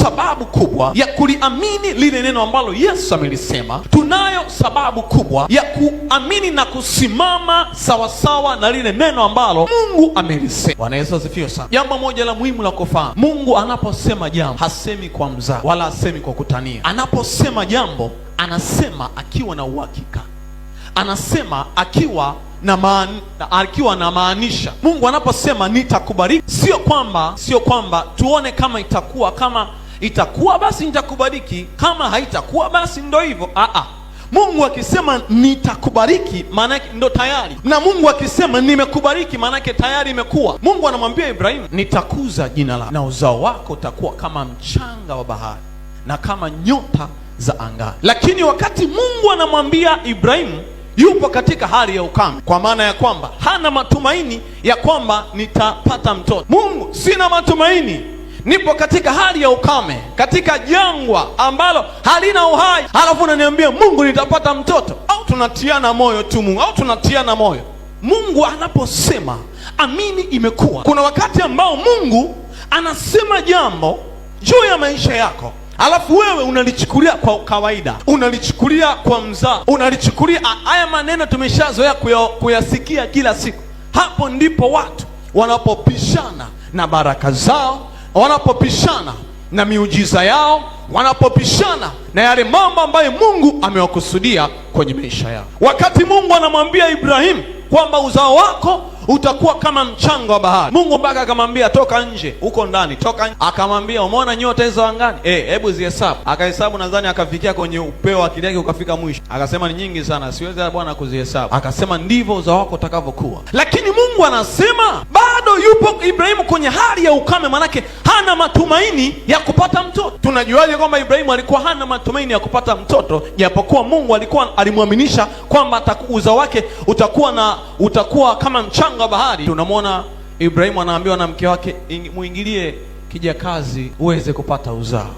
sababu kubwa ya kuliamini lile neno ambalo Yesu amelisema. Tunayo sababu kubwa ya kuamini na kusimama sawasawa na lile neno ambalo Mungu amelisema. Bwana Yesu asifiwe sana. Jambo moja la muhimu la kufahamu, Mungu anaposema jambo hasemi kwa mzaha wala hasemi kwa kutania. Anaposema jambo anasema akiwa na uhakika, anasema akiwa na maanisha. Mungu anaposema nitakubariki, sio kwamba tuone kama itakuwa basi nitakubariki, kama haitakuwa basi ndo hivyo. Mungu akisema nitakubariki maana yake ndo tayari, na Mungu akisema nimekubariki maana yake tayari imekuwa. Mungu anamwambia Ibrahimu, nitakuza jina lako na uzao wako utakuwa kama mchanga wa bahari na kama nyota za angani. Lakini wakati Mungu anamwambia Ibrahimu, yupo katika hali ya ukame, kwa maana ya kwamba hana matumaini ya kwamba nitapata mtoto. Mungu, sina matumaini, nipo katika hali ya ukame, katika jangwa ambalo halina uhai, halafu unaniambia Mungu nitapata mtoto? Au tunatiana moyo tu Mungu, au tunatiana moyo? Mungu anaposema amini, imekuwa. Kuna wakati ambao Mungu anasema jambo juu ya maisha yako, alafu wewe unalichukulia kwa kawaida, unalichukulia kwa mzaha, unalichukulia. Haya maneno tumeshazoea kuyasikia kila siku. Hapo ndipo watu wanapopishana na baraka zao, wanapopishana na miujiza yao, wanapopishana na yale mambo ambayo Mungu amewakusudia kwenye maisha yao. Wakati Mungu anamwambia Ibrahimu kwamba uzao wako utakuwa kama mchanga wa bahari, Mungu mpaka akamwambia toka nje, huko ndani, toka nje. Akamwambia umeona nyota hizo angani? Hebu zihesabu. Akahesabu, nadhani akafikia kwenye upeo wa akili yake ukafika mwisho. Akasema ni nyingi sana, siwezi Bwana kuzihesabu. Akasema ndivyo uzao wako utakavyokuwa. Lakini Mungu anasema bado yupo Ibrahimu kwenye hali ya ukame, manake hana matumaini ya kupata mtoto. Tunajuaje kwamba Ibrahimu alikuwa hana matumaini ya kupata mtoto? Japokuwa Mungu alimwaminisha kwamba uzao wake utakuwa kama mchanga wa bahari. Tunamwona Ibrahimu anaambiwa na mke wake, muingilie kijakazi uweze kupata uzao.